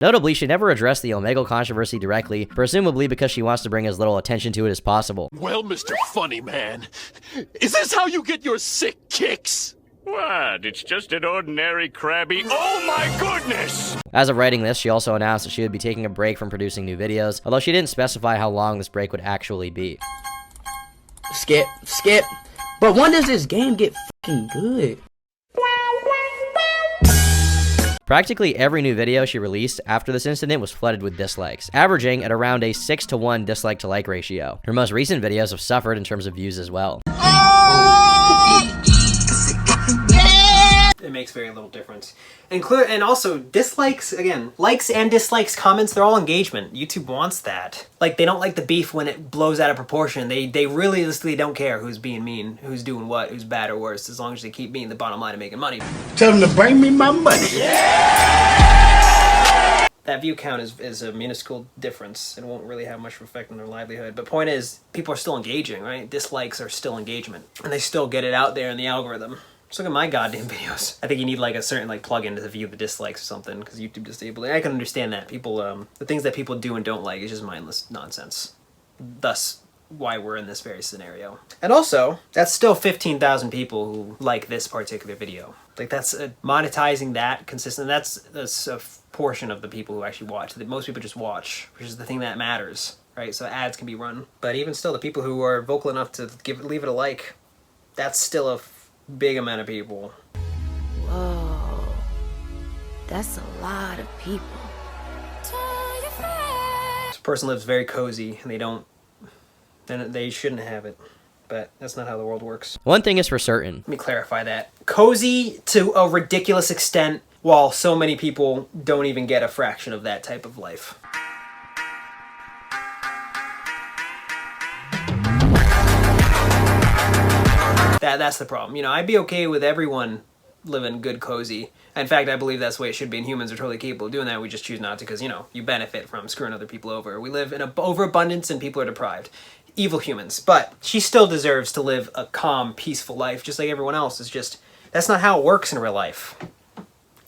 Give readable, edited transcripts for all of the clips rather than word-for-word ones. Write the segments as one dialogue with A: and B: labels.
A: Notably, she never addressed the Omegle controversy directly, presumably because she wants to bring as little attention to it as possible.
B: Well, Mr. Funny Man, is this how you get your sick kicks?
C: What? It's just an ordinary Krabby. Oh my goodness!
A: As of writing this, she also announced that she would be taking a break from producing new videos, although she didn't specify how long this break would actually be.
D: Skip. But when does this game get fucking good?
A: Practically every new video she released after this incident was flooded with dislikes, averaging at around a 6-to-1 dislike to like ratio. Her most recent videos have suffered in terms of views as well.
E: It makes very little difference. And also, dislikes, again, likes and dislikes, comments, they're all engagement. YouTube wants that. Like, they don't like the beef when it blows out of proportion. They realistically don't care who's being mean, who's doing what, who's bad or worse, as long as they keep meeting the bottom line of making money.
F: Tell them to bring me my money.
E: That view count is a minuscule difference. It won't really have much of an effect on their livelihood. But point is, people are still engaging, right? Dislikes are still engagement. And they still get it out there in the algorithm. Just look at my goddamn videos. I think you need like a certain like plugin to view the dislikes or something, because YouTube disabled it. I can understand that. People, the things that people do and don't like is just mindless nonsense. Thus, why we're in this very scenario. And also, that's still 15,000 people who like this particular video. Like that's monetizing that consistent. That's a portion of the people who actually watch. That most people just watch, which is the thing that matters, right? So ads can be run. But even still, the people who are vocal enough to leave it a like, that's still a big amount of people.
G: Whoa, that's a lot of people.
E: This person lives very cozy and then they shouldn't have it. But that's not how the world works.
A: One thing is for certain.
E: Let me clarify that. Cozy to a ridiculous extent, while so many people don't even get a fraction of that type of life. That's the problem. You know, I'd be okay with everyone living good, cozy. In fact, I believe that's the way it should be, and humans are totally capable of doing that. We just choose not to because, you know, you benefit from screwing other people over. We live in an overabundance and people are deprived. Evil humans. But she still deserves to live a calm, peaceful life, just like everyone else. It's just, that's not how it works in real life.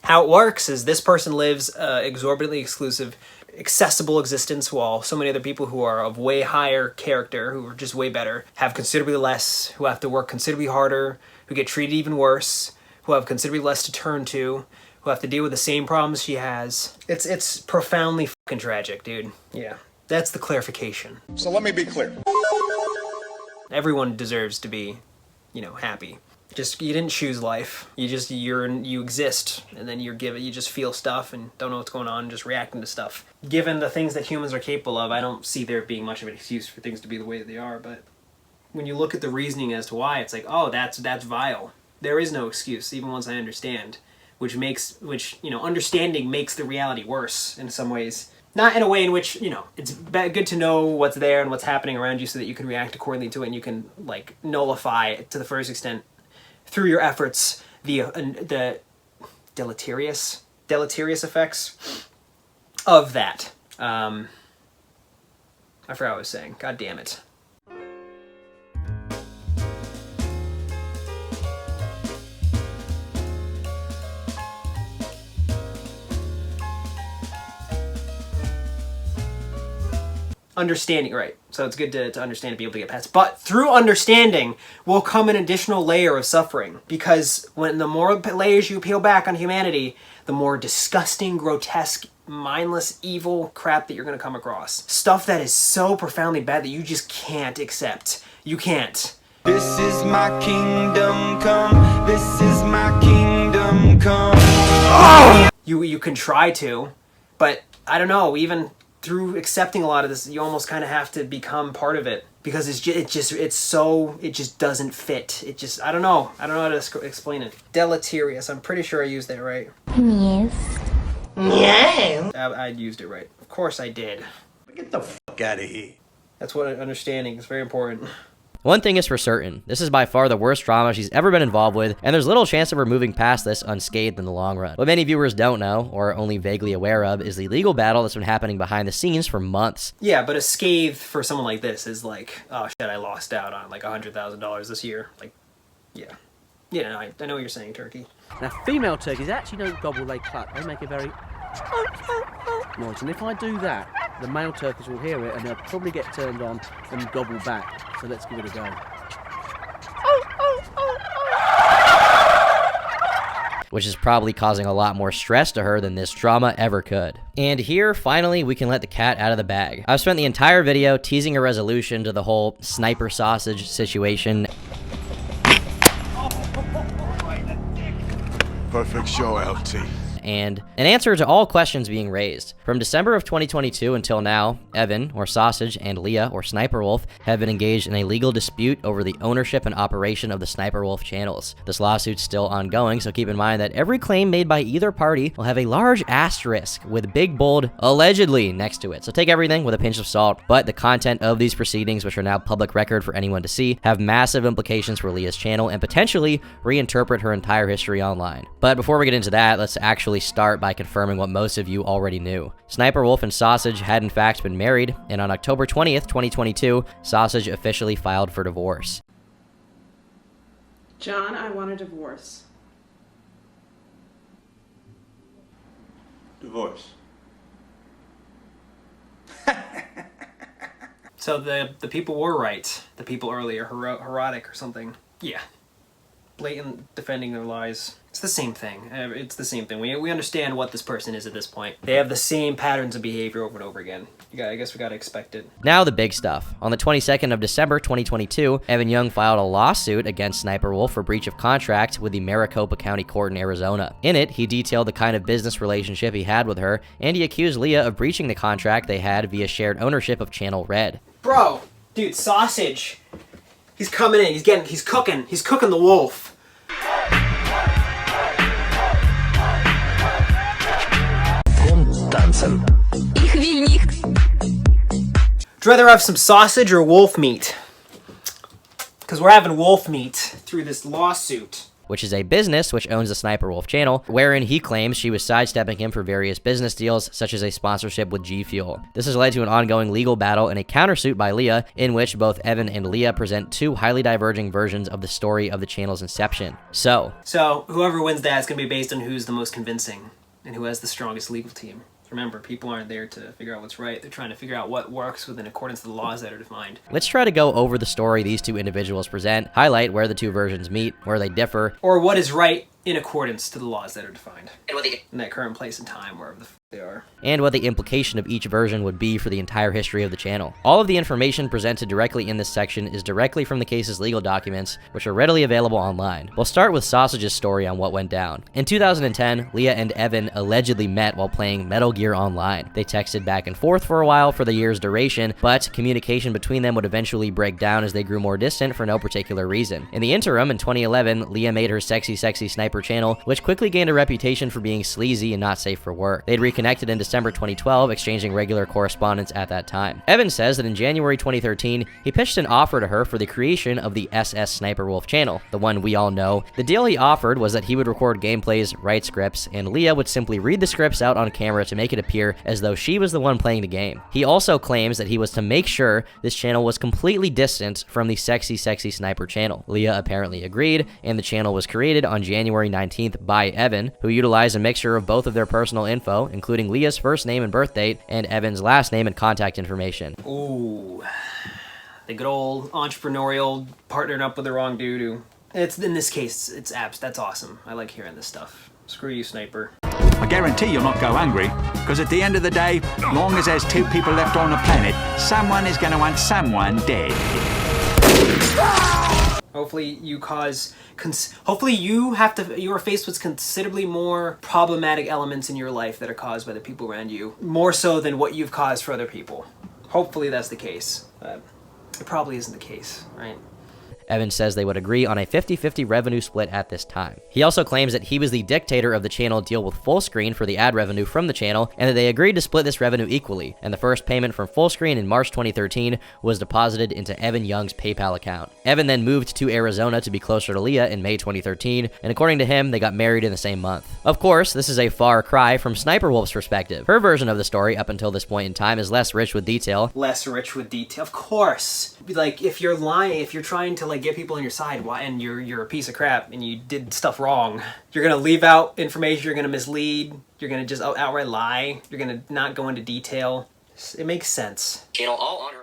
E: How it works is this person lives exorbitantly exclusive, accessible existence, while so many other people who are of way higher character, who are just way better, have considerably less, who have to work considerably harder, who get treated even worse, who have considerably less to turn to, who have to deal with the same problems she has. It's profoundly fucking tragic, dude. Yeah, that's the clarification.
F: So let me be clear.
E: Everyone deserves to be, you know, happy. Just, you didn't choose life. You exist, and then you just feel stuff and don't know what's going on, just reacting to stuff. Given the things that humans are capable of, I don't see there being much of an excuse for things to be the way that they are, but when you look at the reasoning as to why, it's like, oh, that's vile. There is no excuse, even once I understand, which, you know, understanding makes the reality worse in some ways. Not in a way in which, you know, it's good to know what's there and what's happening around you so that you can react accordingly to it and you can, like, nullify it to the first extent through your efforts the deleterious effects of that. I forgot what I was saying. God damn it. Understanding, right. So it's good to understand, to be able to get past. But through understanding will come an additional layer of suffering. Because when the more layers you peel back on humanity, the more disgusting, grotesque, mindless, evil crap that you're going to come across. Stuff that is so profoundly bad that you just can't accept. You can't.
H: This is my kingdom come. This is my kingdom come.
E: Oh! You can try to, but I don't know, even through accepting a lot of this, you almost kind of have to become part of it because it just doesn't fit. It just, I don't know how to explain it. Deleterious. I'm pretty sure I used that right.
G: Yes.
E: Yeah. I used it right. Of course I did.
F: Get the fuck out of here.
E: That's what understanding is very important.
A: One thing is for certain, this is by far the worst drama she's ever been involved with, and there's little chance of her moving past this unscathed in the long run. What many viewers don't know, or are only vaguely aware of, is the legal battle that's been happening behind the scenes for months.
E: Yeah, but a scathe for someone like this is like, oh shit, I lost out on like $100,000 this year. Like, yeah. Yeah, no, I know what you're saying, Turkey.
I: Now, female turkeys actually don't gobble, they cluck. They make a very Right, and if I do that, the male turkeys will hear it and they'll probably get turned on and gobble back. So let's give it a go.
A: Which is probably causing a lot more stress to her than this drama ever could. And here, finally, we can let the cat out of the bag. I've spent the entire video teasing a resolution to the whole sniper sausage situation.
F: Perfect show, LT.
A: And an answer to all questions being raised. From December of 2022 until now, Evan, or Sausage, and Leah, or Sniper Wolf, have been engaged in a legal dispute over the ownership and operation of the Sniper Wolf channels. This lawsuit's still ongoing, so keep in mind that every claim made by either party will have a large asterisk with big bold allegedly next to it. So take everything with a pinch of salt, but the content of these proceedings, which are now public record for anyone to see, have massive implications for Leah's channel and potentially reinterpret her entire history online. But before we get into that, let's actually start by confirming what most of you already knew. Sniper Wolf and Sausage had in fact been married, and on October 20th, 2022, Sausage officially filed for divorce.
J: John, I want a divorce.
F: Divorce.
E: So the people were right. The people earlier, erotic or something. Yeah. Blatant defending their lies. It's the same thing. It's the same thing. We understand what this person is at this point. They have the same patterns of behavior over and over again. I guess we gotta expect it.
A: Now the big stuff. On the 22nd of December 2022, Evan Young filed a lawsuit against Sniper Wolf for breach of contract with the Maricopa County Court in Arizona. In it, he detailed the kind of business relationship he had with her, and he accused Leah of breaching the contract they had via shared ownership of Channel Red.
E: Bro, dude, Sausage. He's coming in. He's cooking. He's cooking the wolf. Would you rather have some sausage or wolf meat? Because we're having wolf meat through this lawsuit.
A: Which is a business which owns the Sniper Wolf channel, wherein he claims she was sidestepping him for various business deals, such as a sponsorship with G Fuel. This has led to an ongoing legal battle and a countersuit by Leah, in which both Evan and Leah present two highly diverging versions of the story of the channel's inception. So
E: whoever wins that is going to be based on who's the most convincing and who has the strongest legal team. Remember, people aren't there to figure out what's right. They're trying to figure out what works within accordance to the laws that are defined.
A: Let's try to go over the story these two individuals present, highlight where the two versions meet, where they differ,
E: or what is right in accordance to the laws that are defined in that current place and time, wherever the f they are.
A: And what the implication of each version would be for the entire history of the channel. All of the information presented directly in this section is directly from the case's legal documents, which are readily available online. We'll start with Sausage's story on what went down. In 2010, Leah and Evan allegedly met while playing Metal Gear Online. They texted back and forth for a while for the year's duration, but communication between them would eventually break down as they grew more distant for no particular reason. In the interim, in 2011, Leah made her Sexy Sniper channel, which quickly gained a reputation for being sleazy and not safe for work. They'd reconnected in December 2012, exchanging regular correspondence at that time. Evan says that in January 2013, he pitched an offer to her for the creation of the SSSniperWolf channel, the one we all know. The deal he offered was that he would record gameplays, write scripts, and Leah would simply read the scripts out on camera to make it appear as though she was the one playing the game. He also claims that he was to make sure this channel was completely distant from the Sexy Sniper channel. Leah apparently agreed, and the channel was created on January 19th by Evan, who utilized a mixture of both of their personal info, including Leah's first name and birth date, and Evan's last name and contact information.
E: Ooh, the good old entrepreneurial partnered up with the wrong dude who... It's, in this case, it's abs. That's awesome. I like hearing this stuff. Screw you, Sniper.
K: I guarantee you'll not go hungry, because at the end of the day, long as there's two people left on the planet, someone is going to want someone dead.
E: Hopefully you cause... Hopefully you are faced with considerably more problematic elements in your life that are caused by the people around you. More so than what you've caused for other people. Hopefully that's the case. But it probably isn't the case, right?
A: Evan says they would agree on a 50-50 revenue split at this time. He also claims that he was the dictator of the channel deal with Fullscreen for the ad revenue from the channel, and that they agreed to split this revenue equally, and the first payment from Fullscreen in March 2013 was deposited into Evan Young's PayPal account. Evan then moved to Arizona to be closer to Leah in May 2013, and according to him, they got married in the same month. Of course, this is a far cry from Sniper Wolf's perspective. Her version of the story up until this point in time is less rich with detail.
E: Less rich with detail, of course. Like, if you're lying, if you're trying to, like get people on your side, why, and you're a piece of crap and you did stuff wrong, you're gonna leave out information, you're gonna mislead, you're gonna just outright lie, you're gonna not go into detail. It makes sense.
A: Channel all on her.